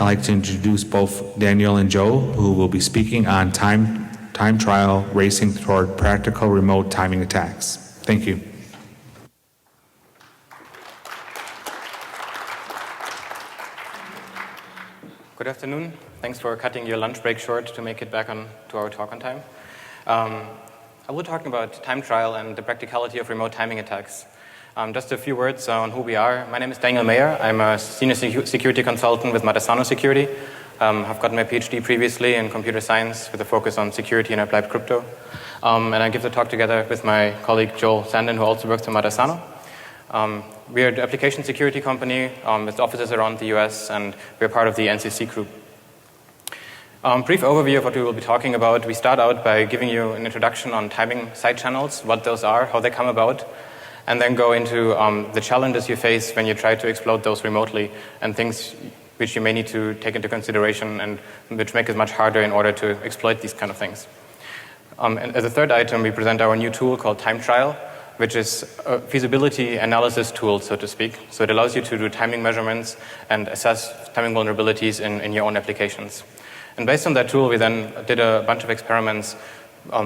I'd like to introduce both Daniel and Joe, who will be speaking on time trial racing toward practical remote timing attacks. Thank you. Good afternoon. Thanks for cutting your lunch break short to make it back on to our talk on time. I will talk about time trial and the practicality of remote timing attacks. Just a few words on who we are. My name is Daniel Mayer. I'm a senior security consultant with Mitigation Security. I've gotten my PhD previously in computer science with a focus on security and applied crypto. And I give the talk together with my colleague Joel Sandin, who also works at Mitigation. We are an application security company with offices around the US, and we're part of the NCC group. Brief overview of what we will be talking about. We start out by giving you an introduction on timing side channels, what those are, how they come about, and then go into the challenges you face when you try to exploit those remotely and things which you may need to take into consideration and which make it much harder in order to exploit these kind of things. And as a third item, we present our new tool called Time Trial, which is a feasibility analysis tool, so to speak. So it allows you to do timing measurements and assess timing vulnerabilities in your own applications. And based on that tool, we then did a bunch of experiments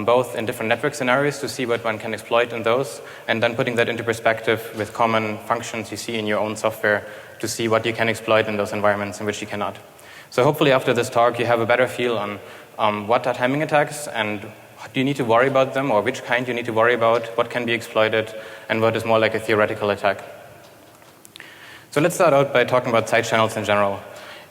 both in different network scenarios to see what one can exploit in those, and then putting that into perspective with common functions you see in your own software to see what you can exploit in those environments and which you cannot. So hopefully after this talk you have a better feel on what are timing attacks and do you need to worry about them, or which kind you need to worry about, what can be exploited, and what is more like a theoretical attack. So let's start out by talking about side channels in general.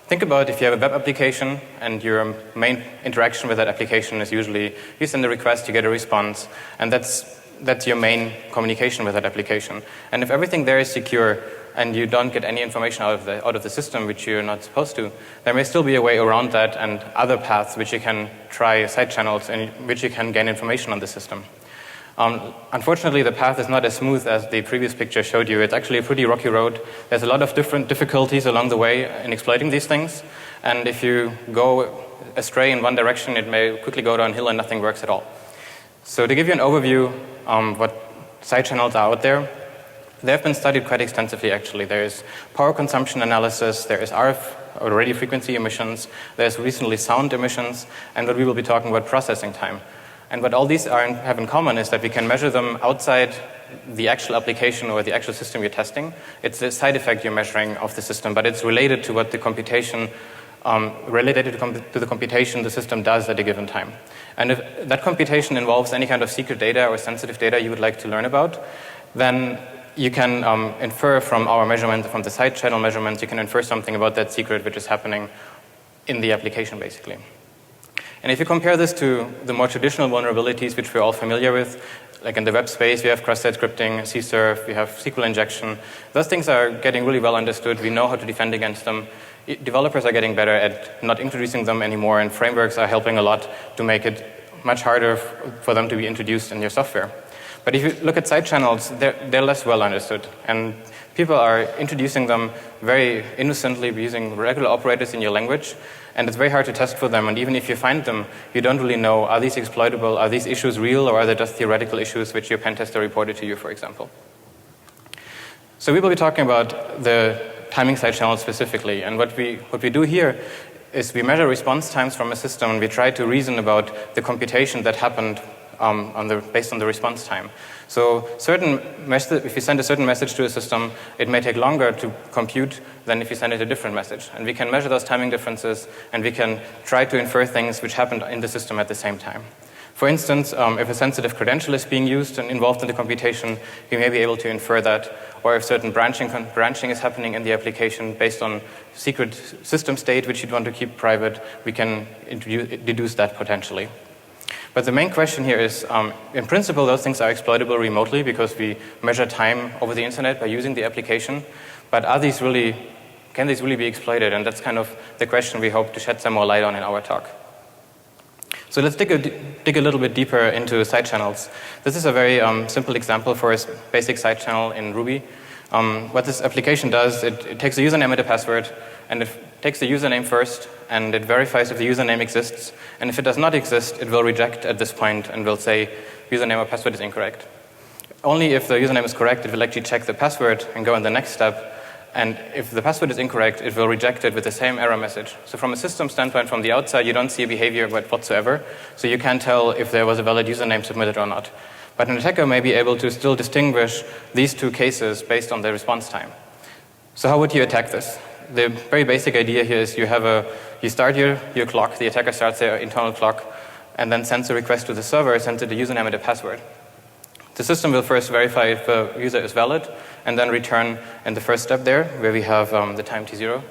Think about if you have a web application and your main interaction with that application is usually you send a request, you get a response, and that's your main communication with that application. And if everything there is secure and you don't get any information out of the system which you're not supposed to, there may still be a way around that and other paths which you can try, side channels, in which you can gain information on the system. Unfortunately, the path is not as smooth as the previous picture showed you. It's actually a pretty rocky road. There's a lot of different difficulties along the way in exploiting these things. And if you go astray in one direction, it may quickly go downhill and nothing works at all. So to give you an overview what side channels are out there, they have been studied quite extensively, actually. There is power consumption analysis, there is RF or radio frequency emissions, there's recently sound emissions, and what we will be talking about, processing time. And what all these have in common is that we can measure them outside the actual application or the actual system you're testing. It's the side effect you're measuring of the system, but it's related to what the computation, to the computation the system does at a given time. And if that computation involves any kind of secret data or sensitive data you would like to learn about, then you can infer from our measurement, from the side channel measurements, you can infer something about that secret which is happening in the application, basically. And if you compare this to the more traditional vulnerabilities which we're all familiar with, like in the web space, we have cross-site scripting, CSRF, we have SQL injection. Those things are getting really well understood. We know how to defend against them. Developers are getting better at not introducing them anymore, and frameworks are helping a lot to make it much harder for them to be introduced in your software. But if you look at side channels, they're less well understood. And people are introducing them very innocently using regular operators in your language. And it's very hard to test for them. And even if you find them, you don't really know, are these exploitable? Are these issues real? Or are they just theoretical issues which your pen tester reported to you, for example? So we will be talking about the timing side channels specifically. And what we do here is we measure response times from a system, and we try to reason about the computation that happened based on the response time. So if you send a certain message to a system, it may take longer to compute than if you send it a different message. And we can measure those timing differences, and we can try to infer things which happened in the system at the same time. For instance, if a sensitive credential is being used and involved in the computation, we may be able to infer that. Or if certain branching is happening in the application based on secret system state which you'd want to keep private, we can deduce that potentially. But the main question here is, in principle, those things are exploitable remotely because we measure time over the internet by using the application. But can these really be exploited? And that's kind of the question we hope to shed some more light on in our talk. So let's dig a little bit deeper into side channels. This is a very simple example for a basic side channel in Ruby. What this application does, it takes a username and a password, and it takes the username first, and it verifies if the username exists. And if it does not exist, it will reject at this point and will say username or password is incorrect. Only if the username is correct, it will actually check the password and go in the next step And if the password is incorrect, it will reject it with the same error message. So from a system standpoint, from the outside, you don't see a behavior whatsoever. So you can't tell if there was a valid username submitted or not. But an attacker may be able to still distinguish these two cases based on their response time. So how would you attack this? The very basic idea here is you start your clock, the attacker starts their internal clock, and then sends a request to the server, sends it a username and a password. The system will first verify if the user is valid, and then return in the first step there, where we have the time t0.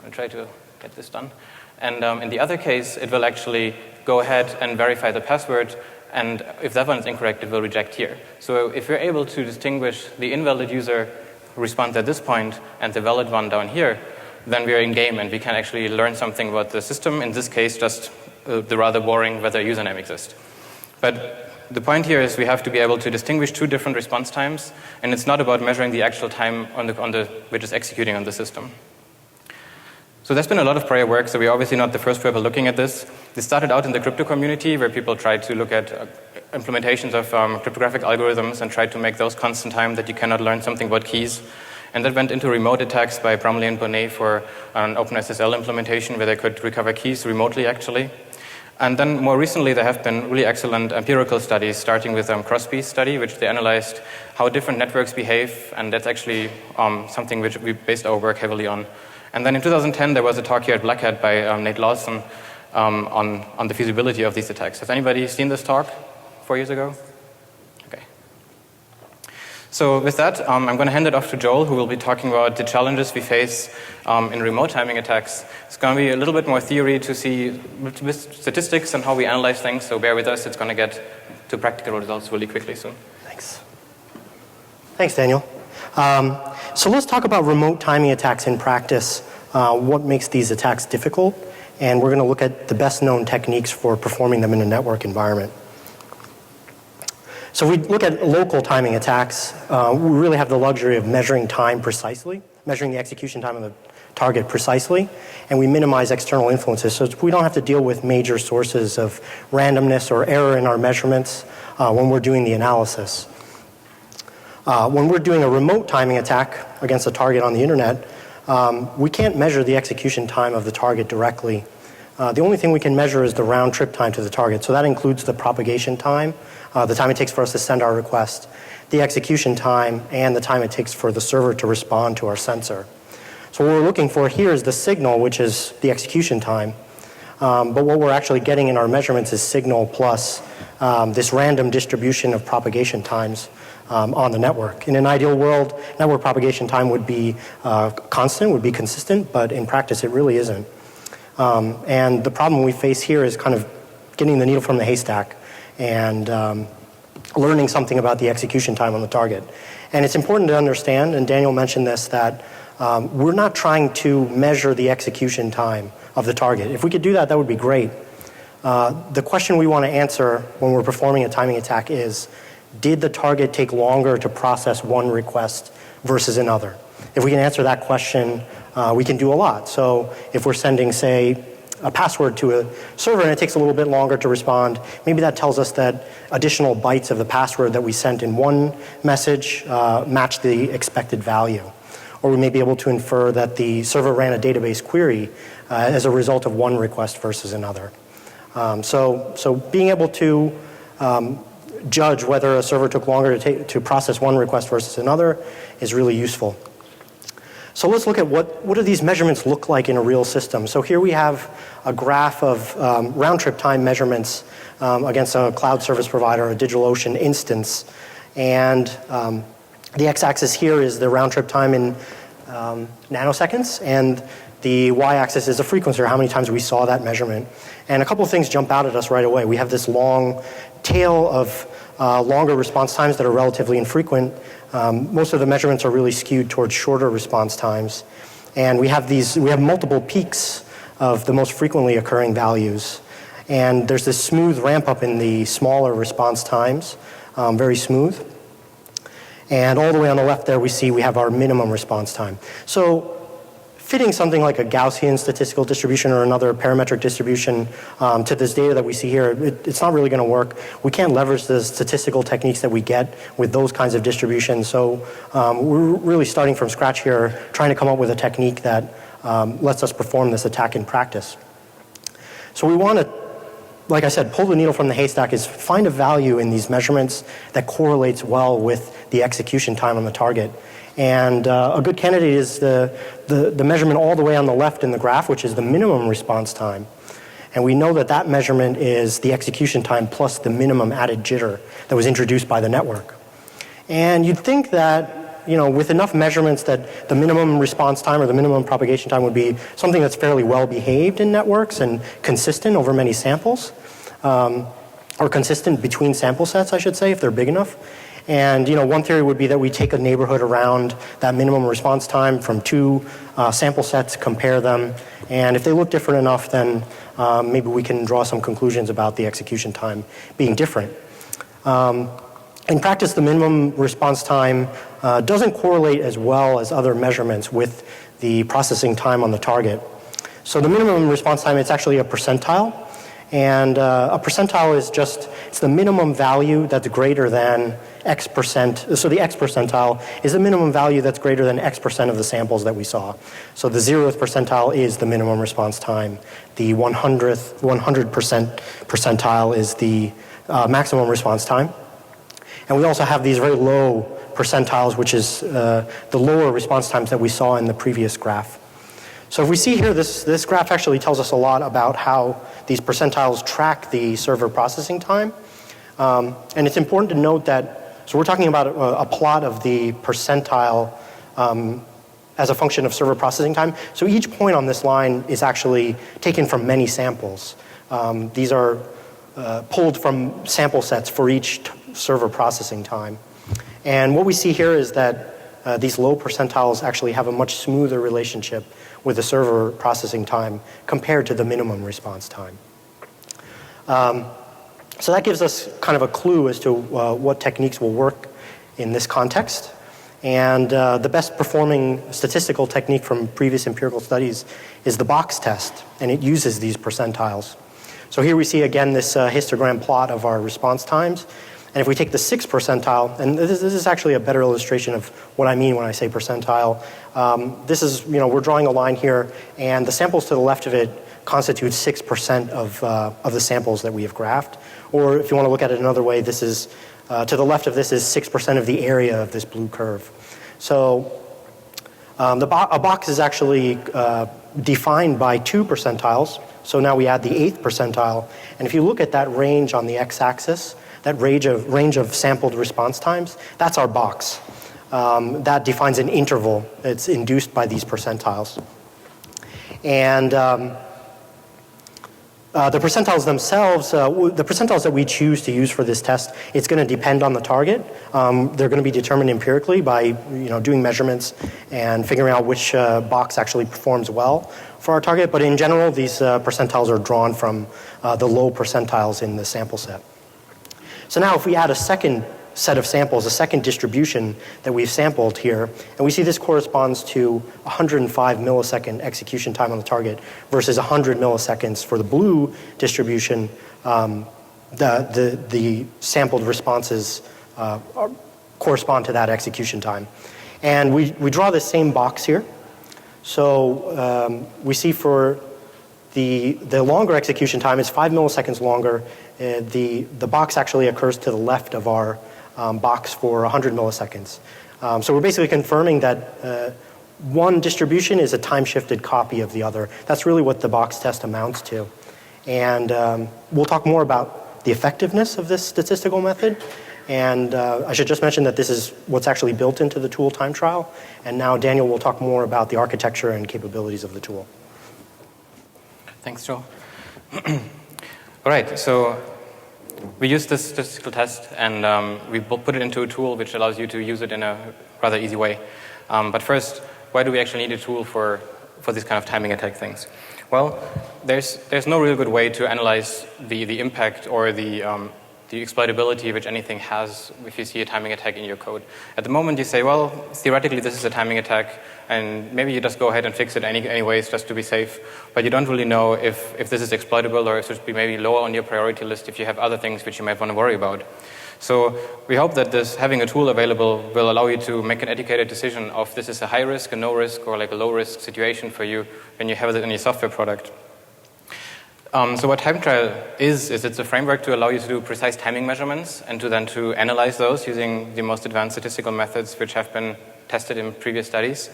I'll try to get this done. And in the other case, it will actually go ahead and verify the password, and if that one is incorrect, it will reject here. So if we're able to distinguish the invalid user who responds at this point and the valid one down here, then we're in game, and we can actually learn something about the system, in this case, just the rather boring whether a username exists. But the point here is we have to be able to distinguish two different response times, and it's not about measuring the actual time which is executing on the system. So there's been a lot of prior work, so we're obviously not the first people looking at this. This started out in the crypto community, where people tried to look at implementations of cryptographic algorithms and tried to make those constant time that you cannot learn something about keys. And that went into remote attacks by Bromley and Bonnet for an OpenSSL implementation where they could recover keys remotely, actually. And then more recently, there have been really excellent empirical studies, starting with Crosby's study, which they analyzed how different networks behave, and that's actually something which we based our work heavily on. And then in 2010, there was a talk here at Black Hat by Nate Lawson on the feasibility of these attacks. Has anybody seen this talk 4 years ago? Okay. So with that, I'm going to hand it off to Joel, who will be talking about the challenges we face in remote timing attacks. It's going to be a little bit more theory to see with statistics and how we analyze things, so bear with us. It's going to get to practical results really quickly soon. Thanks. Thanks, Daniel. So let's talk about remote timing attacks in practice, what makes these attacks difficult, and we're going to look at the best known techniques for performing them in a network environment. So we look at local timing attacks. We really have the luxury of measuring time precisely, measuring the execution time of the target precisely, and we minimize external influences. So we don't have to deal with major sources of randomness or error in our measurements when we're doing the analysis. When we're doing a remote timing attack against a target on the internet, we can't measure the execution time of the target directly. The only thing we can measure is the round trip time to the target. So that includes the propagation time, the time it takes for us to send our request, the execution time, and the time it takes for the server to respond to our sensor. So what we're looking for here is the signal, which is the execution time. But what we're actually getting in our measurements is signal plus this random distribution of propagation times on the network. In an ideal world, network propagation time would be constant, would be consistent, but in practice it really isn't. And the problem we face here is kind of getting the needle from the haystack and learning something about the execution time on the target. And it's important to understand, and Daniel mentioned this, that we're not trying to measure the execution time of the target. If we could do that, that would be great. The question we want to answer when we're performing a timing attack is, did the target take longer to process one request versus another? If we can answer that question, we can do a lot. So if we're sending, say, a password to a server and it takes a little bit longer to respond, maybe that tells us that additional bytes of the password that we sent in one message match the expected value. Or we may be able to infer that the server ran a database query as a result of one request versus another. So being able to judge whether a server took longer to process one request versus another is really useful. So let's look at what do these measurements look like in a real system. So here we have a graph of round-trip time measurements against a cloud service provider, a DigitalOcean instance. And the x-axis here is the round-trip time in nanoseconds, and the y-axis is the frequency, or how many times we saw that measurement. And a couple of things jump out at us right away. We have this long tail of longer response times that are relatively infrequent. Most of the measurements are really skewed towards shorter response times. And we have multiple peaks of the most frequently occurring values. And there's this smooth ramp up in the smaller response times, very smooth. And all the way on the left there we have our minimum response time. So fitting something like a Gaussian statistical distribution or another parametric distribution to this data that we see here, it's not really going to work. We can't leverage the statistical techniques that we get with those kinds of distributions. So we're really starting from scratch here, trying to come up with a technique that lets us perform this attack in practice. So we want to, like I said, pull the needle from the haystack, is find a value in these measurements that correlates well with the execution time on the target. And a good candidate is the measurement all the way on the left in the graph, which is the minimum response time. And we know that that measurement is the execution time plus the minimum added jitter that was introduced by the network. And you'd think that, with enough measurements that the minimum response time or the minimum propagation time would be something that's fairly well behaved in networks and consistent over many samples, or consistent between sample sets, I should say, if they're big enough. And one theory would be that we take a neighborhood around that minimum response time from two sample sets, compare them, and if they look different enough, then maybe we can draw some conclusions about the execution time being different. In practice, the minimum response time doesn't correlate as well as other measurements with the processing time on the target. So the minimum response time, it's actually a percentile. And a percentile is it's the minimum value that's greater than X percent. So the X percentile is the minimum value that's greater than X percent of the samples that we saw. So the 0th percentile is the minimum response time. The 100th percentile is the maximum response time. And we also have these very low percentiles, which is the lower response times that we saw in the previous graph. So if we see here, this graph actually tells us a lot about how these percentiles track the server processing time. And it's important to note that, so we're talking about a plot of the percentile as a function of server processing time. So each point on this line is actually taken from many samples. These are pulled from sample sets for each server processing time. And what we see here is that these low percentiles actually have a much smoother relationship with the server processing time compared to the minimum response time. So that gives us kind of a clue as to what techniques will work in this context. And the best performing statistical technique from previous empirical studies is the box test, and it uses these percentiles. So here we see again this histogram plot of our response times. And if we take the 6th percentile, and this is actually a better illustration of what I mean when I say percentile. This is, we're drawing a line here, and the samples to the left of it constitute 6% of the samples that we have graphed. Or if you want to look at it another way, this is, to the left of this is 6% of the area of this blue curve. So a box is actually defined by 2 percentiles. So now we add the 8th percentile. And if you look at that range on the x-axis, that range of sampled response times, that's our box. That defines an interval that's induced by these percentiles. And the percentiles themselves, the percentiles that we choose to use for this test, it's going to depend on the target. They're going to be determined empirically by doing measurements and figuring out which box actually performs well for our target. But in general, these percentiles are drawn from the low percentiles in the sample set. So now if we add a second set of samples, a second distribution that we've sampled here, and we see this corresponds to 105 millisecond execution time on the target versus 100 milliseconds for the blue distribution, the sampled responses correspond to that execution time. And we draw the same box here. So we see for the longer execution time is 5 milliseconds longer. The box actually occurs to the left of our box for 100 milliseconds. So we're basically confirming that one distribution is a time-shifted copy of the other. That's really what the box test amounts to. And we'll talk more about the effectiveness of this statistical method. And I should just mention that this is what's actually built into the tool time trial. And now Daniel will talk more about the architecture and capabilities of the tool. Thanks, Joe. All right, so we use this statistical test, and we put it into a tool which allows you to use it in a rather easy way. But first, why do we actually need a tool for these kind of timing attack things? Well, there's no real good way to analyze the impact or the the exploitability which anything has if you see a timing attack in your code. At the moment you say, well, theoretically this is a timing attack, and maybe you just go ahead and fix it anyways just to be safe, but you don't really know if this is exploitable or if it should be maybe lower on your priority list if you have other things which you might want to worry about. So we hope that having a tool available will allow you to make an educated decision of this is a high risk, a no risk, or like a low risk situation for you when you have it in your software product. So what time trial is it's a framework to allow you to do precise timing measurements and to analyze those using the most advanced statistical methods which have been tested in previous studies.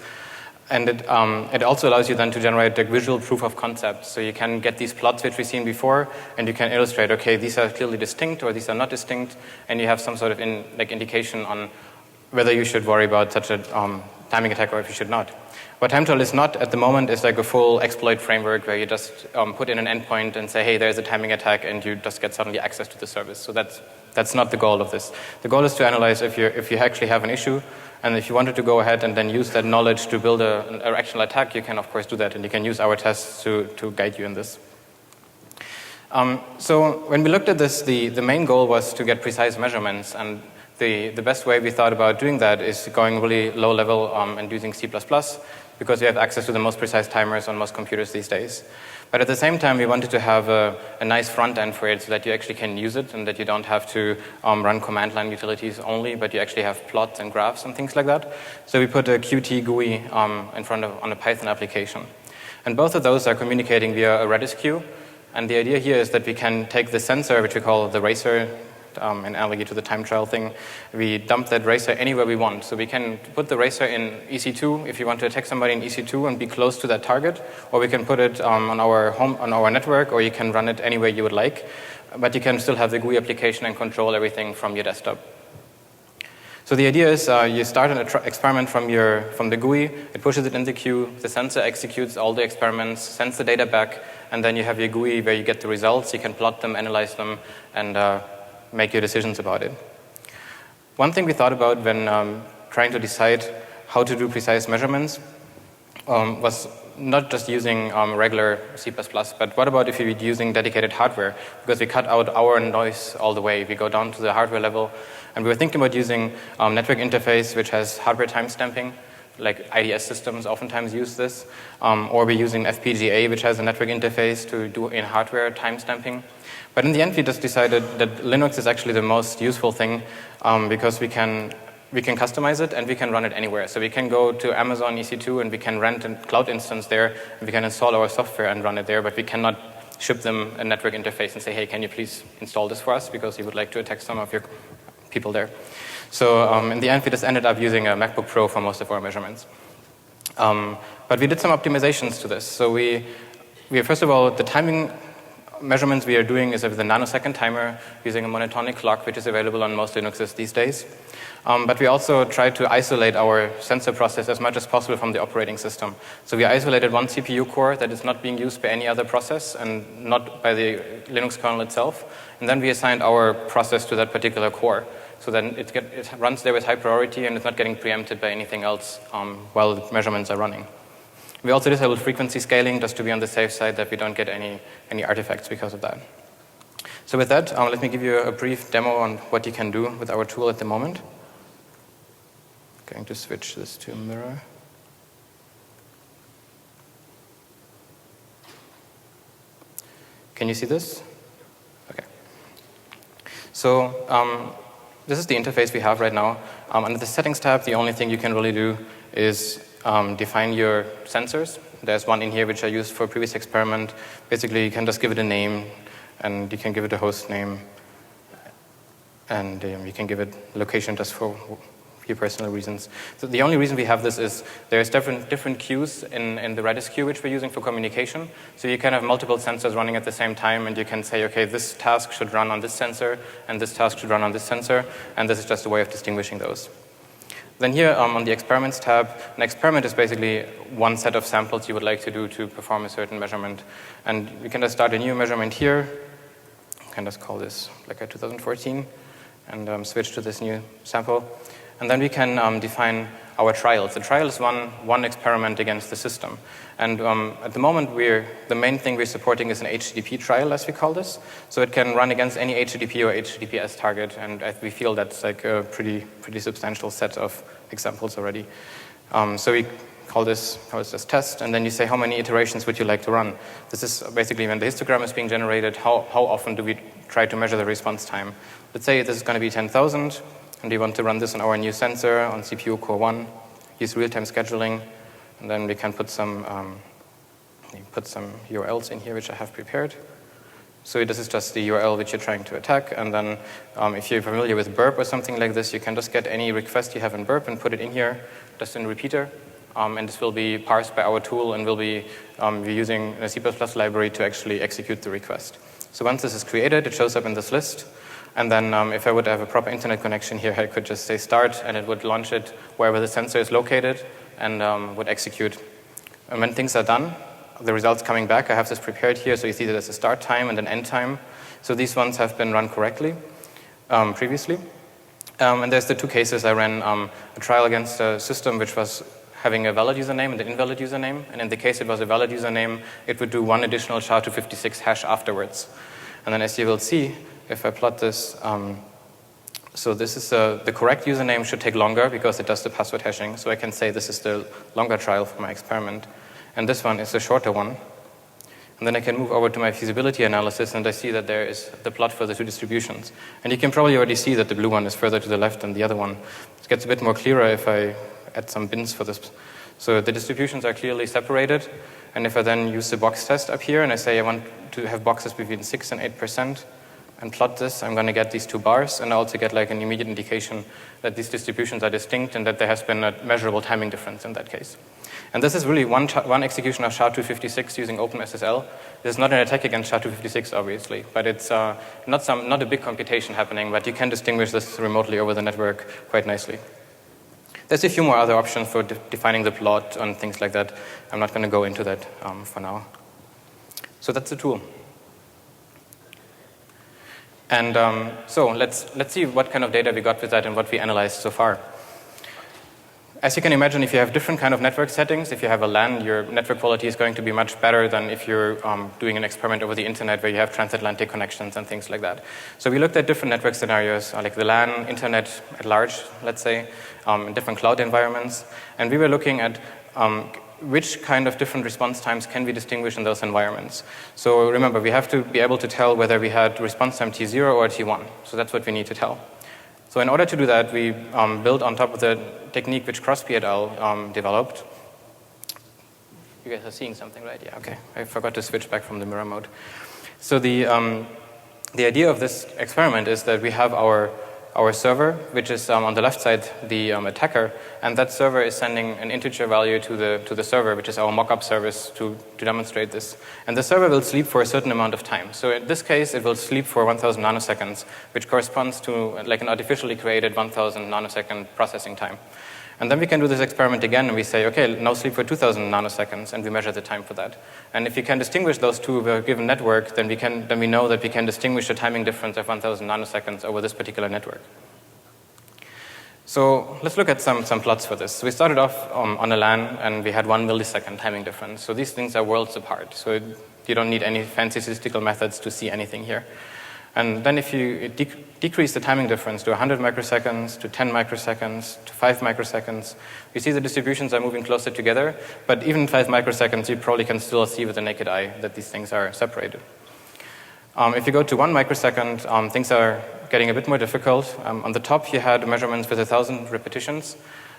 And it also allows you then to generate the visual proof of concept. So you can get these plots which we've seen before, and you can illustrate, okay, these are clearly distinct or these are not distinct, and you have some sort of indication on whether you should worry about such a timing attack or if you should not. What time trial is not at the moment is like a full exploit framework where you just put in an endpoint and say, hey, there's a timing attack, and you just get suddenly access to the service. So that's not the goal of this. The goal is to analyze if you actually have an issue, and if you wanted to go ahead and then use that knowledge to build an actual attack, you can of course do that, and you can use our tests to guide you in this. So when we looked at this, the main goal was to get precise measurements, and the best way we thought about doing that is going really low level and using C++, because we have access to the most precise timers on most computers these days. But at the same time, we wanted to have a nice front end for it so that you actually can use it and that you don't have to run command line utilities only, but you actually have plots and graphs and things like that. So we put a Qt GUI on a Python application. And both of those are communicating via a Redis queue. And the idea here is that we can take the sensor, which we call the racer, in analogy to the time trial thing, we dump that racer anywhere we want. So we can put the racer in EC2 if you want to attack somebody in EC2 and be close to that target, or we can put it on our network, or you can run it anywhere you would like, but you can still have the GUI application and control everything from your desktop. So the idea is you start an experiment from the GUI, it pushes it in the queue, the sensor executes all the experiments, sends the data back, and then you have your GUI where you get the results, you can plot them, analyze them, and make your decisions about it. One thing we thought about when trying to decide how to do precise measurements was not just using regular C++, but what about if you're using dedicated hardware? Because we cut out our noise all the way. We go down to the hardware level, and we were thinking about using network interface which has hardware timestamping, like IDS systems oftentimes use this, or we're using FPGA which has a network interface to do in hardware timestamping. But in the end, we just decided that Linux is actually the most useful thing because we can customize it and we can run it anywhere. So we can go to Amazon EC2 and we can rent a cloud instance there and we can install our software and run it there, but we cannot ship them a network interface and say, hey, can you please install this for us because you would like to attack some of your people there. So in the end, we just ended up using a MacBook Pro for most of our measurements. But we did some optimizations to this. So we first of all, the timing measurements we are doing is with a nanosecond timer using a monotonic clock, which is available on most Linuxes these days. But we also tried to isolate our sensor process as much as possible from the operating system. So we isolated one CPU core that is not being used by any other process and not by the Linux kernel itself. And then we assigned our process to that particular core. So then it runs there with high priority and it's not getting preempted by anything else while the measurements are running. We also disabled frequency scaling just to be on the safe side that we don't get any artifacts because of that. So with that, let me give you a brief demo on what you can do with our tool at the moment. Going to switch this to mirror. Can you see this? Okay. So this is the interface we have right now. Under the settings tab, the only thing you can really do is define your sensors. There's one in here which I used for a previous experiment. Basically, you can just give it a name, and you can give it a host name, and you can give it location just for your personal reasons. So the only reason we have this is there's different queues in the Redis queue which we're using for communication. So you can have multiple sensors running at the same time, and you can say, okay, this task should run on this sensor, and this task should run on this sensor, and this is just a way of distinguishing those. Then here on the experiments tab, an experiment is basically one set of samples you would like to do to perform a certain measurement. And you can just start a new measurement here. You can just call this like a 2014 and switch to this new sample. And then we can define our trials. The trial is one experiment against the system. And at the moment, the main thing we're supporting is an HTTP trial, as we call this. So it can run against any HTTP or HTTPS target, and we feel that's like a pretty substantial set of examples already. So we call this test, and then you say how many iterations would you like to run. This is basically when the histogram is being generated, how often do we try to measure the response time. Let's say this is going to be 10,000, and we want to run this on our new sensor on CPU core 1, use real-time scheduling, and then we can put some URLs in here which I have prepared. So this is just the URL which you're trying to attack, and then if you're familiar with burp or something like this, you can just get any request you have in burp and put it in here, just in repeater, and this will be parsed by our tool, and we're using a C++ library to actually execute the request. So once this is created, it shows up in this list, and then if I would have a proper internet connection here, I could just say start, and it would launch it wherever the sensor is located, and would execute. And when things are done, the results coming back, I have this prepared here, so you see that there's a start time and an end time. So these ones have been run correctly previously. And there's the two cases. I ran a trial against a system which was having a valid username and an invalid username. And in the case it was a valid username, it would do one additional SHA-256 hash afterwards. And then as you will see, if I plot this, so this is the correct username should take longer because it does the password hashing. So I can say this is the longer trial for my experiment. And this one is the shorter one. And then I can move over to my feasibility analysis, and I see that there is the plot for the two distributions. And you can probably already see that the blue one is further to the left than the other one. It gets a bit more clearer if I add some bins for this. So the distributions are clearly separated. And if I then use the box test up here, and I say I want to have boxes between 6 and 8%, and plot this, I'm going to get these two bars, and I also get like an immediate indication that these distributions are distinct and that there has been a measurable timing difference in that case. And this is really one execution of SHA-256 using OpenSSL. This is not an attack against SHA-256, obviously, but it's not a big computation happening, but you can distinguish this remotely over the network quite nicely. There's a few more other options for defining the plot and things like that. I'm not going to go into that for now. So that's the tool. And so let's see what kind of data we got with that and what we analyzed so far. As you can imagine, if you have different kind of network settings, if you have a LAN, your network quality is going to be much better than if you're doing an experiment over the internet where you have transatlantic connections and things like that. So we looked at different network scenarios, like the LAN, internet at large, let's say, in different cloud environments. And we were looking at which kind of different response times can we distinguish in those environments. So remember, we have to be able to tell whether we had response time T0 or T1. So that's what we need to tell. So in order to do that, we built on top of the technique which Crosby et al. Developed. You guys are seeing something, right? Yeah, okay. I forgot to switch back from the mirror mode. So the idea of this experiment is that we have our server, which is on the left side the attacker, and that server is sending an integer value to the server, which is our mock-up service to demonstrate this. And the server will sleep for a certain amount of time. So in this case, it will sleep for 1,000 nanoseconds, which corresponds to like an artificially created 1,000 nanosecond processing time. And then we can do this experiment again, and we say, okay, now sleep for 2,000 nanoseconds, and we measure the time for that. And if you can distinguish those two over a given network, then we know that we can distinguish the timing difference of 1,000 nanoseconds over this particular network. So let's look at some plots for this. We started off on a LAN, and we had 1 millisecond timing difference. So these things are worlds apart. So you don't need any fancy statistical methods to see anything here. And then if you decrease the timing difference to 100 microseconds, to 10 microseconds, to 5 microseconds, you see the distributions are moving closer together. But even 5 microseconds, you probably can still see with the naked eye that these things are separated. If you go to 1 microsecond, things are getting a bit more difficult. On the top, you had measurements with 1,000 repetitions.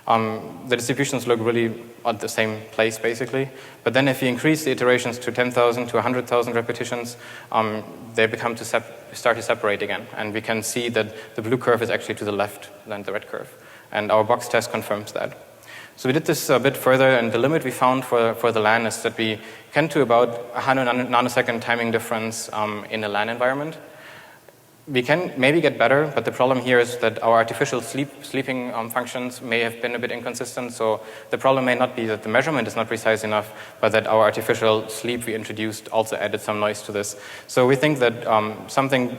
The distributions look really at the same place, basically. But then if you increase the iterations to 10,000 to 100,000 repetitions, they become start to separate again. And we can see that the blue curve is actually to the left than the red curve. And our box test confirms that. So we did this a bit further, and the limit we found for the LAN is that we can to about 100 nanosecond timing difference in a LAN environment. We can maybe get better, but the problem here is that our artificial sleeping functions may have been a bit inconsistent. So the problem may not be that the measurement is not precise enough, but that our artificial sleep we introduced also added some noise to this. So we think that something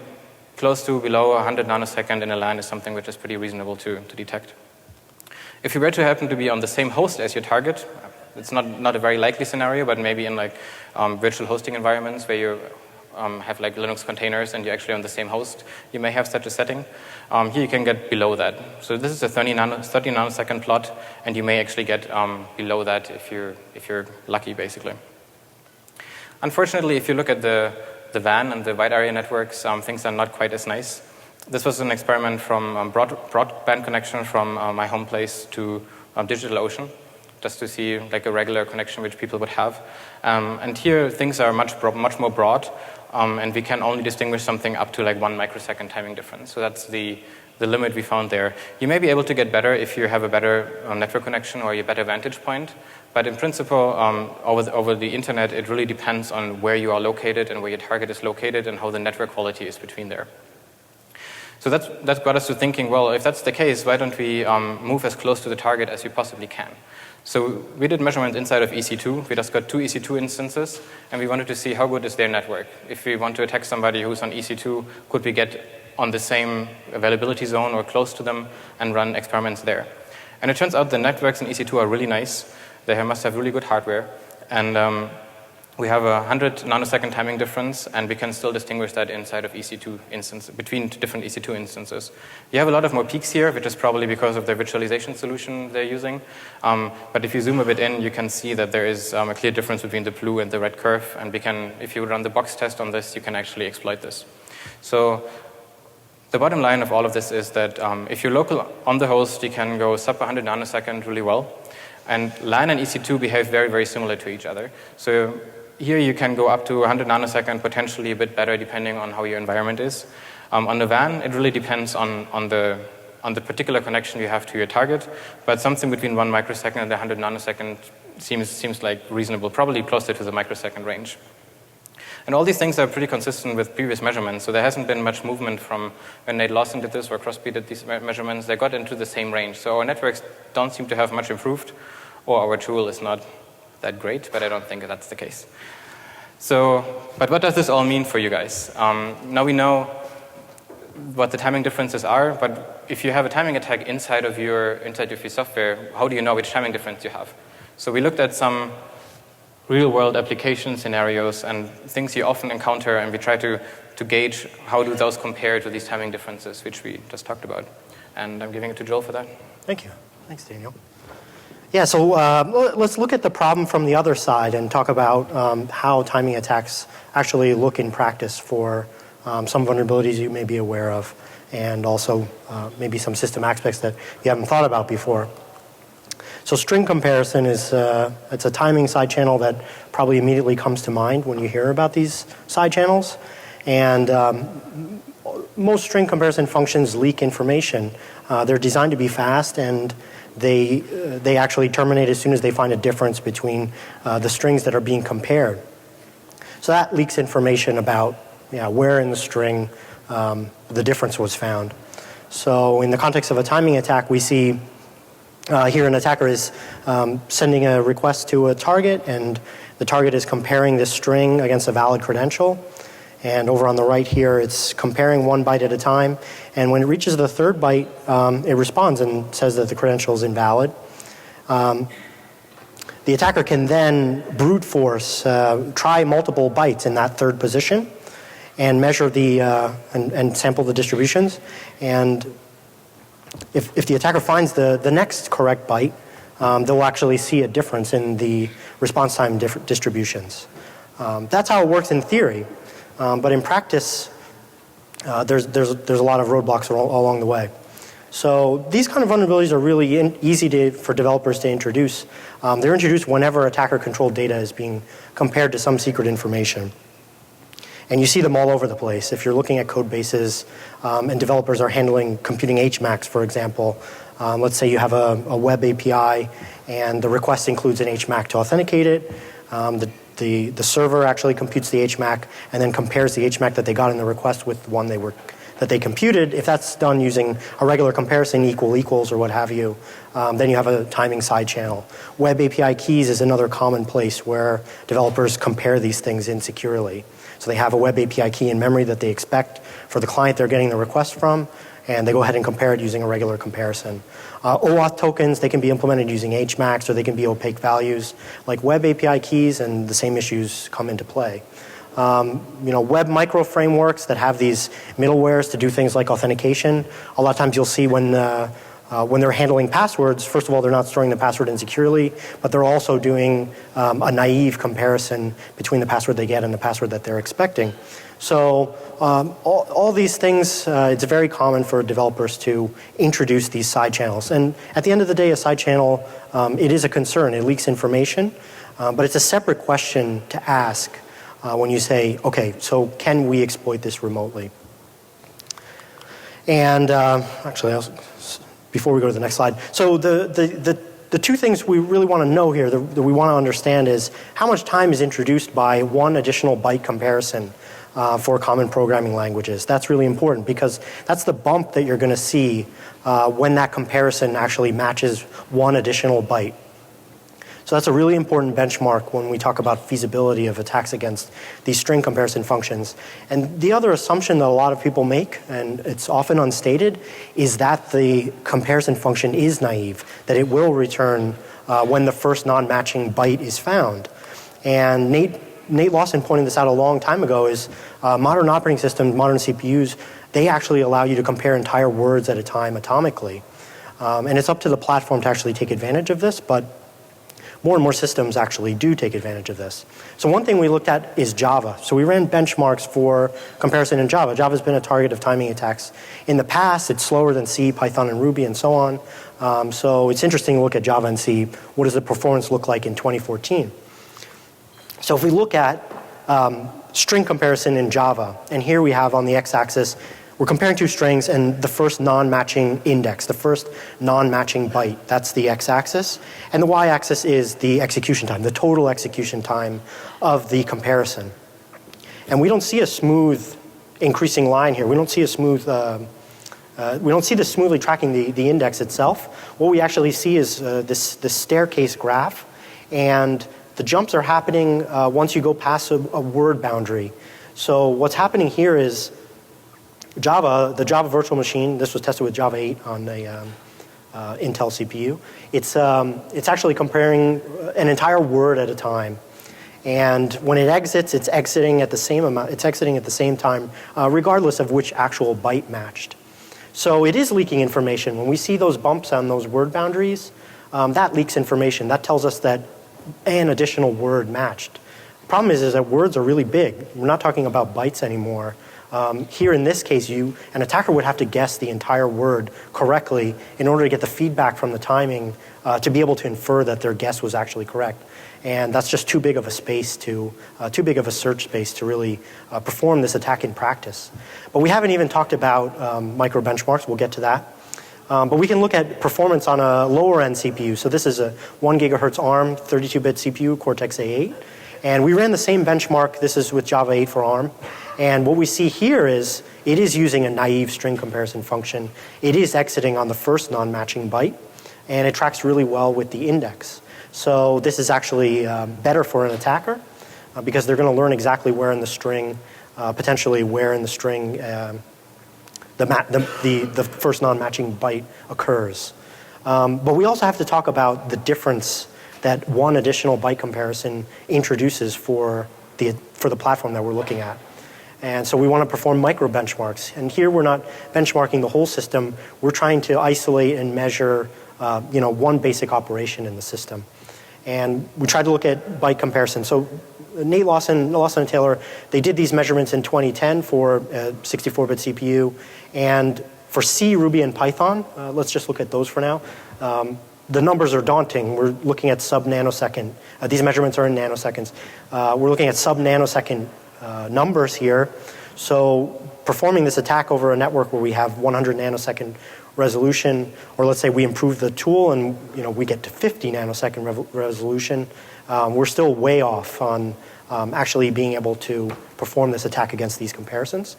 close to below 100 nanosecond in a LAN is something which is pretty reasonable to detect. If you were to happen to be on the same host as your target, it's not a very likely scenario, but maybe in like virtual hosting environments where you have like Linux containers and you're actually on the same host, you may have such a setting. Here you can get below that. So this is a 30 nanosecond plot, and you may actually get below that if you're lucky, basically. Unfortunately, if you look at the WAN and the wide area networks, things are not quite as nice. This was an experiment from broadband connection from my home place to DigitalOcean, just to see like a regular connection which people would have. And here things are much more broad, and we can only distinguish something up to like 1 microsecond timing difference. So that's the limit we found there. You may be able to get better if you have a better network connection or a better vantage point. But in principle, over the internet, it really depends on where you are located and where your target is located and how the network quality is between there. So that's got us to thinking, well, if that's the case, why don't we move as close to the target as we possibly can? So we did measurements inside of EC2. We just got 2 EC2 instances, and we wanted to see how good is their network. If we want to attack somebody who's on EC2, could we get on the same availability zone or close to them and run experiments there? And it turns out the networks in EC2 are really nice. They must have really good hardware. And we have a 100 nanosecond timing difference, and we can still distinguish that inside of EC2 instances, between different EC2 instances. You have a lot of more peaks here, which is probably because of the virtualization solution they're using. But if you zoom a bit in, you can see that there is a clear difference between the blue and the red curve. And we can, if you run the box test on this, you can actually exploit this. So the bottom line of all of this is that if you're local on the host, you can go sub 100 nanosecond really well. And LAN and EC2 behave very, very similar to each other. So here you can go up to 100 nanosecond, potentially a bit better depending on how your environment is. On the WAN, it really depends on the particular connection you have to your target, but something between 1 microsecond and 100 nanosecond seems like reasonable, probably closer to the microsecond range. And all these things are pretty consistent with previous measurements, so there hasn't been much movement from when Nate Lawson did this or Crosby did these measurements. They got into the same range, so our networks don't seem to have much improved, or our tool is not that great, but I don't think that's the case. So, but what does this all mean for you guys? Now we know what the timing differences are, but if you have a timing attack inside of your software, how do you know which timing difference you have? So we looked at some real-world application scenarios and things you often encounter, and we try to gauge how do those compare to these timing differences, which we just talked about. And I'm giving it to Joel for that. Thank you. Thanks, Daniel. Yeah, so let's look at the problem from the other side and talk about how timing attacks actually look in practice for some vulnerabilities you may be aware of, and also maybe some system aspects that you haven't thought about before. So string comparison is it's a timing side channel that probably immediately comes to mind when you hear about these side channels. And most string comparison functions leak information. They're designed to be fast, and they actually terminate as soon as they find a difference between the strings that are being compared. So that leaks information about where in the string the difference was found. So in the context of a timing attack, we see here an attacker is sending a request to a target, and the target is comparing this string against a valid credential. And over on the right here, it's comparing 1 byte at a time. And when it reaches the 3rd byte, it responds and says that the credential is invalid. The attacker can then brute force, try multiple bytes in that 3rd position and measure the, and sample the distributions. And if the attacker finds the next correct byte, they'll actually see a difference in the response time distributions. That's how it works in theory. But in practice, there's a lot of roadblocks along the way. So these kind of vulnerabilities are really easy for developers to introduce. They're introduced whenever attacker-controlled data is being compared to some secret information. And you see them all over the place. If you're looking at code bases and developers are handling computing HMACs, for example, let's say you have a web API and the request includes an HMAC to authenticate it. The server actually computes the HMAC and then compares the HMAC that they got in the request with the one that they computed. If that's done using a regular comparison, equals or what have you, then you have a timing side channel. Web API keys is another common place where developers compare these things insecurely. So they have a web API key in memory that they expect for the client they're getting the request from, and they go ahead and compare it using a regular comparison. OAuth tokens, they can be implemented using HMAX, or they can be opaque values like web API keys, and the same issues come into play. Web micro frameworks that have these middlewares to do things like authentication. A lot of times you'll see when they're handling passwords, first of all, they're not storing the password insecurely, but they're also doing a naive comparison between the password they get and the password that they're expecting. So all these things, it's very common for developers to introduce these side channels. And at the end of the day, a side channel, it is a concern. It leaks information, but it's a separate question to ask when you say, okay, so can we exploit this remotely? And actually, before we go to the next slide, so the two things we really want to know here, that we want to understand, is how much time is introduced by one additional byte comparison for common programming languages. That's really important because that's the bump that you're going to see when that comparison actually matches one additional byte. So that's a really important benchmark when we talk about feasibility of attacks against these string comparison functions. And the other assumption that a lot of people make, and it's often unstated, is that the comparison function is naive, that it will return when the first non-matching byte is found. And Nate Lawson pointed this out a long time ago, is modern operating systems, modern CPUs, they actually allow you to compare entire words at a time atomically. And it's up to the platform to actually take advantage of this, but more and more systems actually do take advantage of this. So one thing we looked at is Java. So we ran benchmarks for comparison in Java. Java's been a target of timing attacks. In the past, it's slower than C, Python, and Ruby, and so on. So it's interesting to look at Java and see what does the performance look like in 2014. So if we look at string comparison in Java, and here we have on the x-axis, we're comparing two strings and the first non-matching index, the first non-matching byte. That's the x-axis. And the y-axis is the execution time, the total execution time of the comparison. And we don't see a smooth increasing line here. We don't see a smooth, we don't see this smoothly tracking the index itself. What we actually see is this staircase graph, and the jumps are happening once you go past a word boundary. So what's happening here is Java, the Java virtual machine, this was tested with Java 8 on a Intel CPU. It's actually comparing an entire word at a time. And when it exits, it's exiting at the same amount, it's exiting at the same time, regardless of which actual byte matched. So it is leaking information. When we see those bumps on those word boundaries, that leaks information. That tells us that an additional word matched. The problem is that words are really big. We're not talking about bytes anymore. Here in this case, an attacker would have to guess the entire word correctly in order to get the feedback from the timing to be able to infer that their guess was actually correct. And that's just too big of a space too big of a search space to really perform this attack in practice. But we haven't even talked about micro benchmarks. We'll get to that. But we can look at performance on a lower end CPU. So this is a 1 gigahertz ARM 32-bit CPU, Cortex A8. And we ran the same benchmark. This is with Java 8 for ARM. And what we see here is it is using a naive string comparison function. It is exiting on the first non-matching byte, and it tracks really well with the index. So this is actually better for an attacker because they're going to learn exactly where in the string, potentially where in the string the first non-matching byte occurs. But we also have to talk about the difference that one additional byte comparison introduces for the platform that we're looking at. And so we want to perform micro benchmarks. And here we're not benchmarking the whole system. We're trying to isolate and measure one basic operation in the system. And we tried to look at byte comparison. So Nate Lawson and Taylor, they did these measurements in 2010 for a 64-bit CPU. And for C, Ruby, and Python, let's just look at those for now. The numbers are daunting. We're looking at sub-nanosecond. These measurements are in nanoseconds. We're looking at sub-nanosecond numbers here. So performing this attack over a network where we have 100 nanosecond resolution, or let's say we improve the tool and we get to 50 nanosecond resolution, we're still way off on actually being able to perform this attack against these comparisons.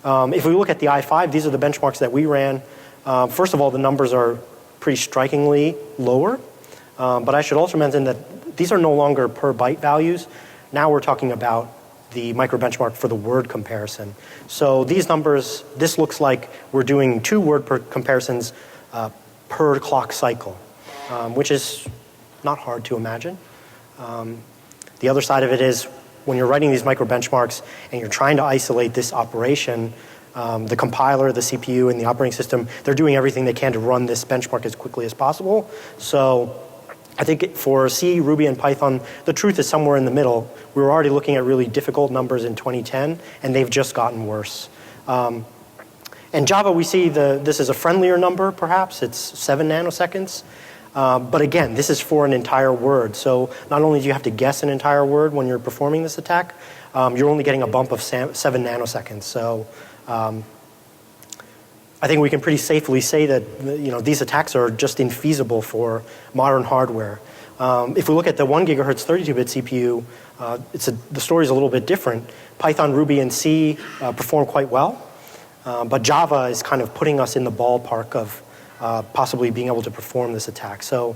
If we look at the i5, these are the benchmarks that we ran. First of all, the numbers are pretty strikingly lower, but I should also mention that these are no longer per byte values. Now we're talking about the micro-benchmark for the word comparison. So these numbers, this looks like we're doing 2 word comparisons per clock cycle, which is not hard to imagine. The other side of it is when you're writing these micro-benchmarks and you're trying to isolate this operation, the compiler, the CPU, and the operating system, they're doing everything they can to run this benchmark as quickly as possible. So I think for C, Ruby, and Python, the truth is somewhere in the middle. We were already looking at really difficult numbers in 2010, and they've just gotten worse. In Java, we see this is a friendlier number, perhaps. It's 7 nanoseconds. But again, this is for an entire word. So not only do you have to guess an entire word when you're performing this attack, you're only getting a bump of 7 nanoseconds. So I think we can pretty safely say that these attacks are just infeasible for modern hardware. If we look at the 1 gigahertz 32-bit CPU, the story is a little bit different. Python, Ruby, and C perform quite well, but Java is kind of putting us in the ballpark of possibly being able to perform this attack. So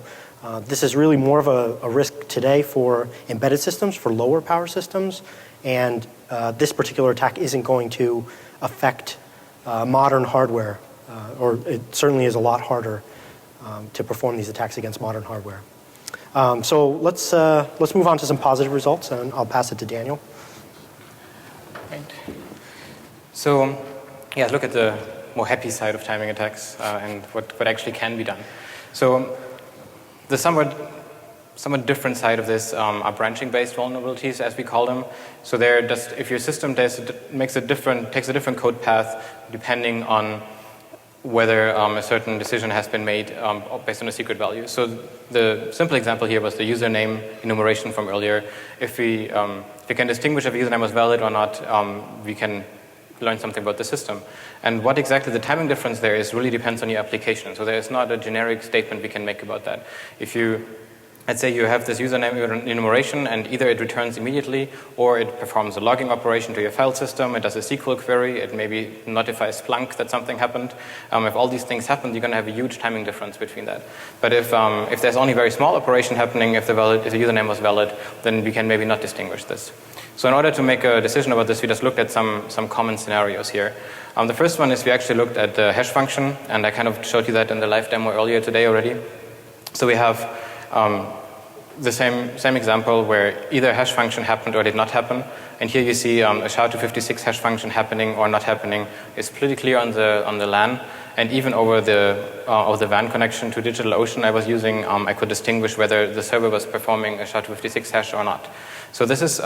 this is really more of a risk today for embedded systems, for lower power systems, and this particular attack isn't going to affect modern hardware, or it certainly is a lot harder to perform these attacks against modern hardware. So let's move on to some positive results, and I'll pass it to Daniel. Right. So yeah, look at the more happy side of timing attacks and what actually can be done. So the somewhat different side of this are branching-based vulnerabilities, as we call them. So they're just, if your system takes a different code path depending on whether a certain decision has been made based on a secret value. So the simple example here was the username enumeration from earlier. If we can distinguish if a username was valid or not, we can learn something about the system. And what exactly the timing difference there is really depends on your application. So there is not a generic statement we can make about that. If you, let's say you have this username enumeration and either it returns immediately or it performs a logging operation to your file system, it does a SQL query, it maybe notifies Splunk that something happened. If all these things happen, you're going to have a huge timing difference between that. But if there's only very small operation happening, if the username was valid, then we can maybe not distinguish this. So in order to make a decision about this, we just looked at some common scenarios here. The first one is we actually looked at the hash function, and I kind of showed you that in the live demo earlier today already. So we have the same example where either a hash function happened or did not happen. And here you see a SHA-256 hash function happening or not happening is pretty clear on the LAN. And even over the WAN connection to DigitalOcean I was using, I could distinguish whether the server was performing a SHA-256 hash or not. So this is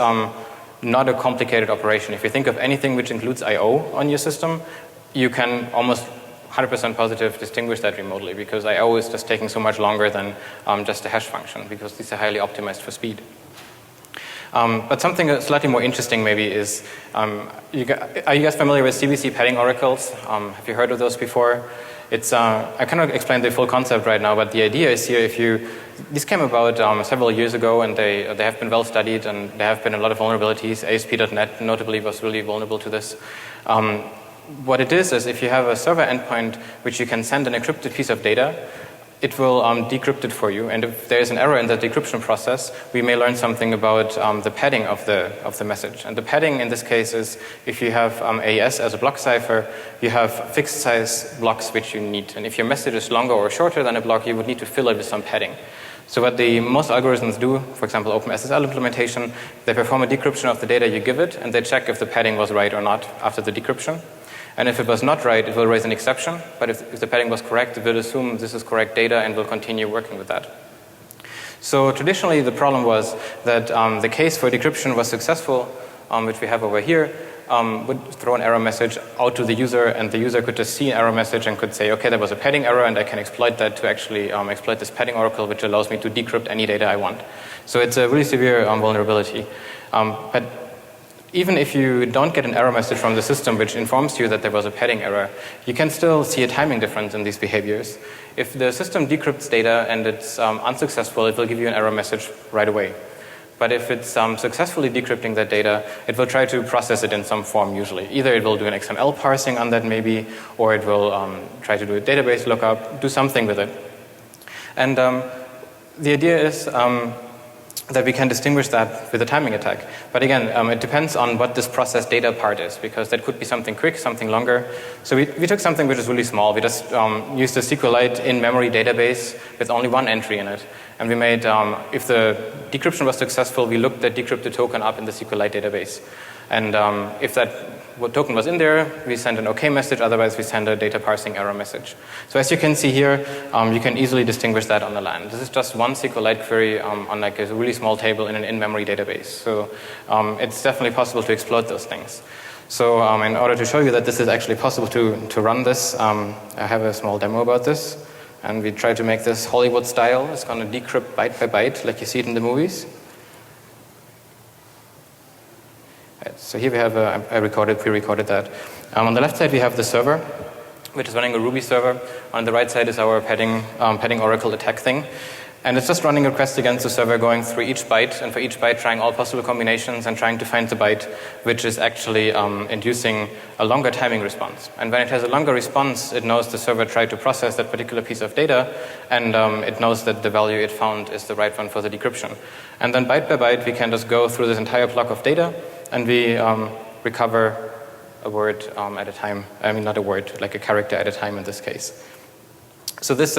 not a complicated operation. If you think of anything which includes I/O on your system, you can almost 100% positive distinguish that remotely, because I/O is just taking so much longer than just a hash function, because these are highly optimized for speed. But something slightly more interesting maybe is, are you guys familiar with CBC padding oracles? Have you heard of those before? It's I cannot explain the full concept right now, but the idea is here, these came about several years ago, and they have been well studied, and there have been a lot of vulnerabilities. ASP.NET notably was really vulnerable to this. What it is if you have a server endpoint which you can send an encrypted piece of data, it will decrypt it for you. And if there is an error in the decryption process, we may learn something about the padding of the message. And the padding in this case is if you have AES as a block cipher, you have fixed size blocks which you need. And if your message is longer or shorter than a block, you would need to fill it with some padding. So what most algorithms do, for example, OpenSSL implementation, they perform a decryption of the data you give it, and they check if the padding was right or not after the decryption. And if it was not right, it will raise an exception. But if the padding was correct, it will assume this is correct data and will continue working with that. So traditionally, the problem was that the case for decryption was successful, which we have over here, would throw an error message out to the user, and the user could just see an error message and could say, okay, there was a padding error, and I can exploit that to actually exploit this padding oracle, which allows me to decrypt any data I want. So it's a really severe vulnerability. But even if you don't get an error message from the system which informs you that there was a padding error, you can still see a timing difference in these behaviors. If the system decrypts data and it's unsuccessful, it will give you an error message right away. But if it's successfully decrypting that data, it will try to process it in some form usually. Either it will do an XML parsing on that maybe, or it will try to do a database lookup, do something with it. And the idea is that we can distinguish that with a timing attack. But again, it depends on what this process data part is, because that could be something quick, something longer. So we took something which is really small. We just used a SQLite in-memory database with only one entry in it. And we made, if the decryption was successful, we looked the decrypted token up in the SQLite database. And if that token was in there, we send an OK message, otherwise we send a data parsing error message. So as you can see here, you can easily distinguish that on the LAN. This is just one SQLite query on like a really small table in an in-memory database. So it's definitely possible to exploit those things. So in order to show you that this is actually possible to run this, I have a small demo about this. And we try to make this Hollywood style. It's going to decrypt byte by byte like you see it in the movies. So here we have, pre-recorded that. On the left side we have the server, which is running a Ruby server. On the right side is our padding Oracle attack thing. And it's just running requests against the server, going through each byte, and for each byte trying all possible combinations and trying to find the byte which is actually inducing a longer timing response. And when it has a longer response, it knows the server tried to process that particular piece of data, and it knows that the value it found is the right one for the decryption. And then byte by byte, we can just go through this entire block of data, and we recover a word at a time. I mean, not a word, like a character at a time in this case. So this,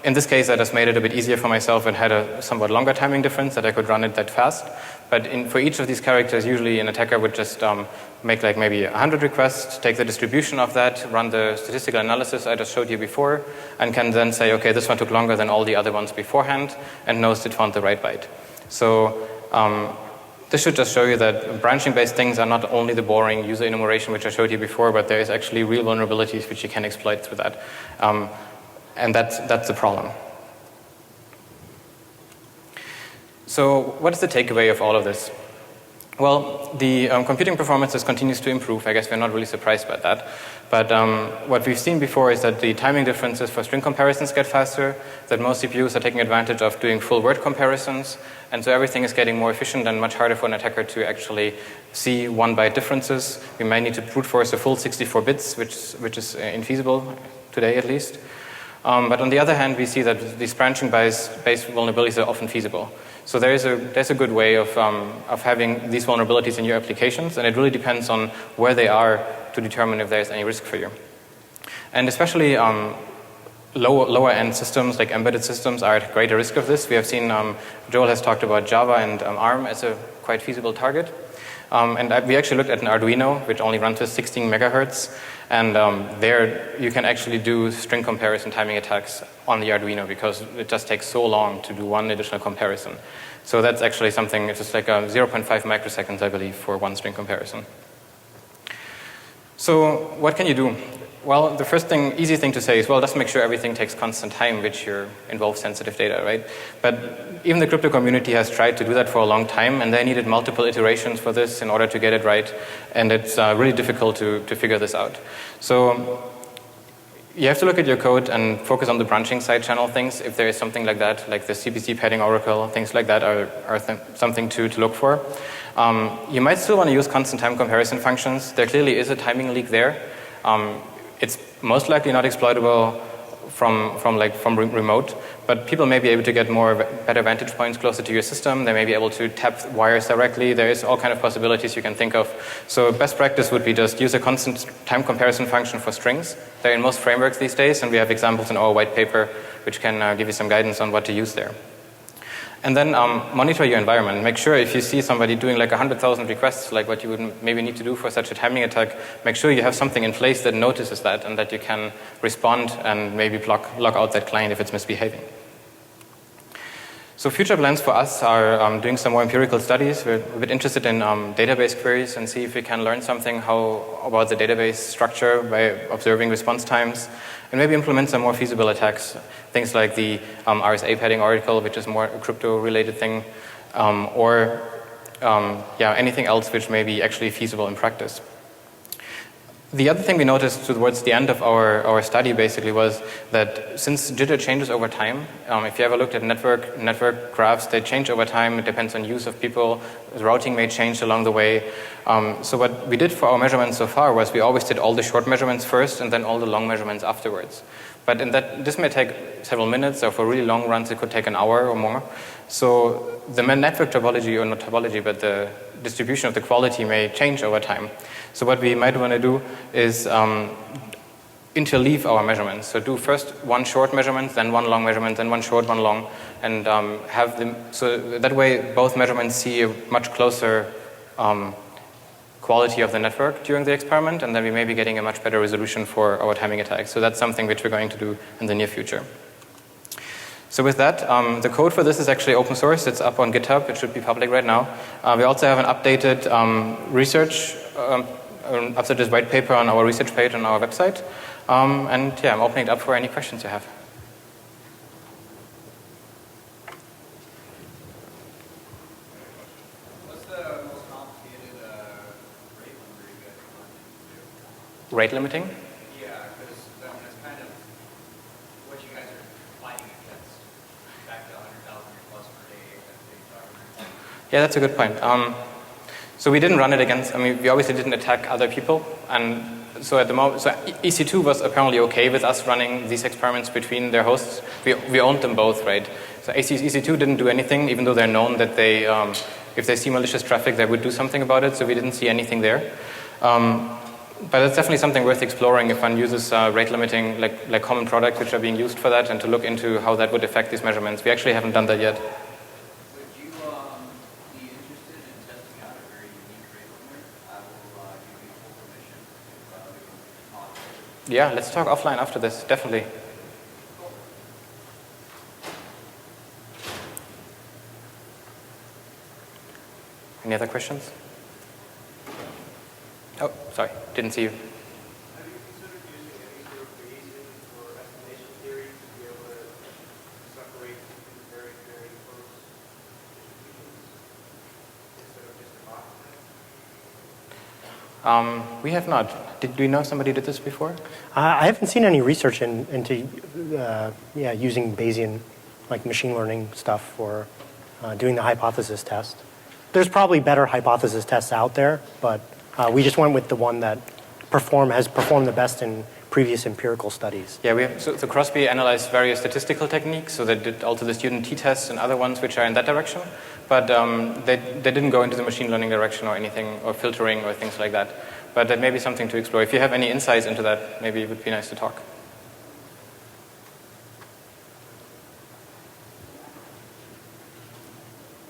in this case, I just made it a bit easier for myself and had a somewhat longer timing difference that I could run it that fast. But for each of these characters, usually an attacker would just make like maybe 100 requests, take the distribution of that, run the statistical analysis I just showed you before, and can then say, okay, this one took longer than all the other ones beforehand, and knows it found the right byte. So this should just show you that branching-based things are not only the boring user enumeration which I showed you before, but there is actually real vulnerabilities which you can exploit through that. And that's the problem. So what is the takeaway of all of this? Well, the computing performance continues to improve. I guess we're not really surprised by that. But what we've seen before is that the timing differences for string comparisons get faster, that most CPUs are taking advantage of doing full word comparisons, and so everything is getting more efficient and much harder for an attacker to actually see one-byte differences. We may need to brute force a full 64 bits, which is infeasible today at least. But on the other hand, we see that these branching-based vulnerabilities are often feasible. So there's a good way of having these vulnerabilities in your applications, and it really depends on where they are to determine if there's any risk for you. And especially lower-end systems, like embedded systems, are at greater risk of this. We have seen, Joel has talked about Java and ARM as a quite feasible target. And we actually looked at an Arduino, which only runs with 16 megahertz. And there you can actually do string comparison timing attacks on the Arduino because it just takes so long to do one additional comparison. So that's actually something, it's just like 0.5 microseconds, I believe, for one string comparison. So what can you do? Well, the first thing, easy thing to say is, well, just make sure everything takes constant time, which involves sensitive data, right? But even the crypto community has tried to do that for a long time, and they needed multiple iterations for this in order to get it right, and it's really difficult to figure this out. So you have to look at your code and focus on the branching side channel things. If there is something like that, like the CPC padding oracle, things like that are something to look for. You might still want to use constant time comparison functions. There clearly is a timing leak there. It's most likely not exploitable from remote, but people may be able to get better vantage points closer to your system. They may be able to tap wires directly. There is all kind of possibilities you can think of. So best practice would be just use a constant time comparison function for strings. They're in most frameworks these days, and we have examples in our white paper which can give you some guidance on what to use there. And then monitor your environment. Make sure if you see somebody doing like 100,000 requests, like what you would maybe need to do for such a timing attack, make sure you have something in place that notices that and that you can respond and maybe block out that client if it's misbehaving. So future plans for us are doing some more empirical studies. We're a bit interested in database queries and see if we can learn something about the database structure by observing response times, and maybe implement some more feasible attacks. Things like the RSA padding oracle, which is more a crypto-related thing, or anything else which may be actually feasible in practice. The other thing we noticed towards the end of our study basically was that since jitter changes over time, if you ever looked at network graphs, they change over time. It depends on use of people. Routing may change along the way. So what we did for our measurements so far was we always did all the short measurements first and then all the long measurements afterwards. But this may take several minutes, or for really long runs, it could take an hour or more. So the network topology, or not topology, but the distribution of the quality may change over time. So what we might want to do is interleave our measurements. So do first one short measurement, then one long measurement, then one short, one long, and have them. So that way, both measurements see a much closer quality of the network during the experiment, and then we may be getting a much better resolution for our timing attacks. So that's something which we're going to do in the near future. So with that, the code for this is actually open source. It's up on GitHub. It should be public right now. We also have an updated updated white paper on our research page on our website. And yeah, I'm opening it up for any questions you have. What's the most complicated rate limiter you guys run into? Rate limiting? Yeah, because that's kind of what you guys are fighting against. Back to 100,000 plus per day as they talk about. Yeah, that's a good point. So we didn't run it against, we obviously didn't attack other people. And so at the moment, so EC2 was apparently okay with us running these experiments between their hosts. We owned them both, right? So EC2 didn't do anything, even though they're known that they, if they see malicious traffic, they would do something about it. So we didn't see anything there. But it's definitely something worth exploring if one uses rate limiting, like common products which are being used for that, and to look into how that would affect these measurements. We actually haven't done that yet. Would you be interested in testing out a very unique rate limiter? I will give you full permission to talk. Yeah, let's talk offline after this, definitely. Any other questions? Oh, sorry, didn't see you. Have you considered using any sort of Bayesian or estimation theory to be able to separate two very, very close distributions instead of just a box? We have not. Do you know somebody did this before? I haven't seen any research into using Bayesian, like machine learning stuff for doing the hypothesis test. There's probably better hypothesis tests out there, but we just went with the one that has performed the best in previous empirical studies. Yeah, so Crosby analyzed various statistical techniques, so they did also the student t-tests and other ones which are in that direction, but they didn't go into the machine learning direction or anything, or filtering or things like that. But that may be something to explore. If you have any insights into that, maybe it would be nice to talk.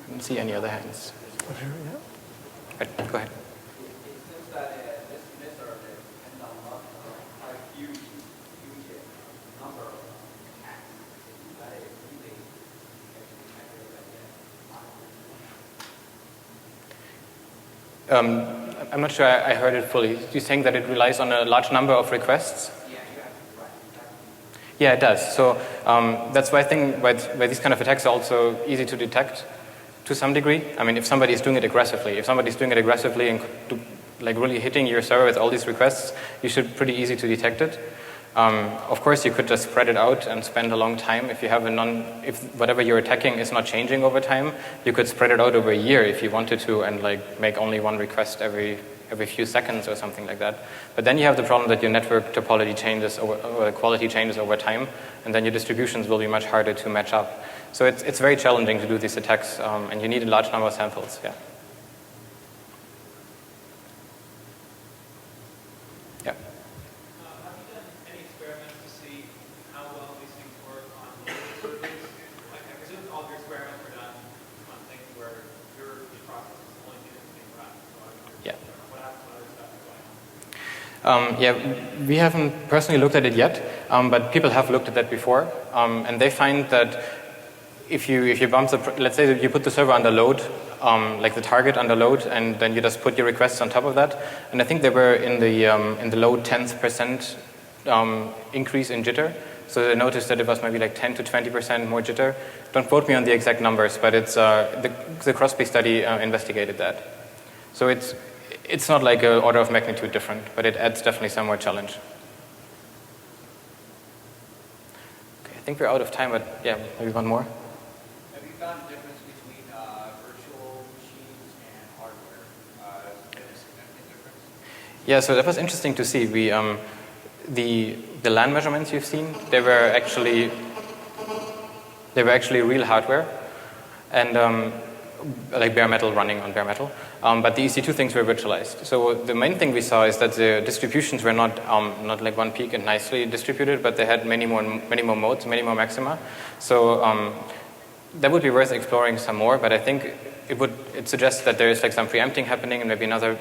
I don't see any other hands. Right, go ahead. It seems that this method depends on a lot of a huge number of attacks. That is really I'm not sure I heard it fully. You're saying that it relies on a large number of requests? Yeah, you have to write. Yeah, it does. So that's why I think why these kind of attacks are also easy to detect to some degree. I mean, if somebody is doing it aggressively, and like really hitting your server with all these requests, you should pretty easy to detect it. Of course, you could just spread it out and spend a long time. If you have if whatever you're attacking is not changing over time, you could spread it out over a year if you wanted to, and like make only one request every few seconds or something like that. But then you have the problem that your network topology changes or quality changes over time, and then your distributions will be much harder to match up. So it's very challenging to do these attacks, and you need a large number of samples. Yeah. Yeah. Have you done any experiments to see how well these things work on local surveys? Like, I presume all of your experiments were done on things where your process is the only thing that's being run. So Yeah. what happens when other stuff is going on? Yeah, we haven't personally looked at it yet, but people have looked at that before, and they find that if you bump let's say that you put the server under load, like the target under load, and then you just put your requests on top of that, and I think they were in the low 10th% increase in jitter. So they noticed that it was maybe like 10 to 20% more jitter. Don't quote me on the exact numbers, but it's the Crosby study investigated that. So it's not like an order of magnitude different, but it adds definitely some more challenge. Okay, I think we're out of time, but yeah, maybe one more. Have you found a difference between virtual machines and hardware? Is there a significant difference? Yeah, so that was interesting to see. the LAN measurements you've seen, they were actually real hardware, and like bare metal running on bare metal. But the EC2 things were virtualized. So the main thing we saw is that the distributions were not like one peak and nicely distributed, but they had many more modes, many more maxima. So that would be worth exploring some more. But I think it suggests that there is like some preempting happening, and maybe another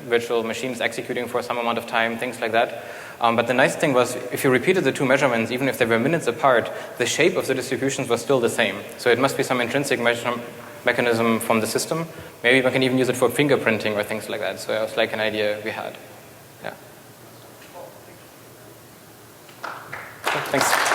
virtual machines executing for some amount of time, things like that. But the nice thing was, if you repeated the two measurements, even if they were minutes apart, the shape of the distributions was still the same. So it must be some intrinsic mechanism from the system. Maybe one can even use it for fingerprinting or things like that. So that was like an idea we had. Yeah. Thanks.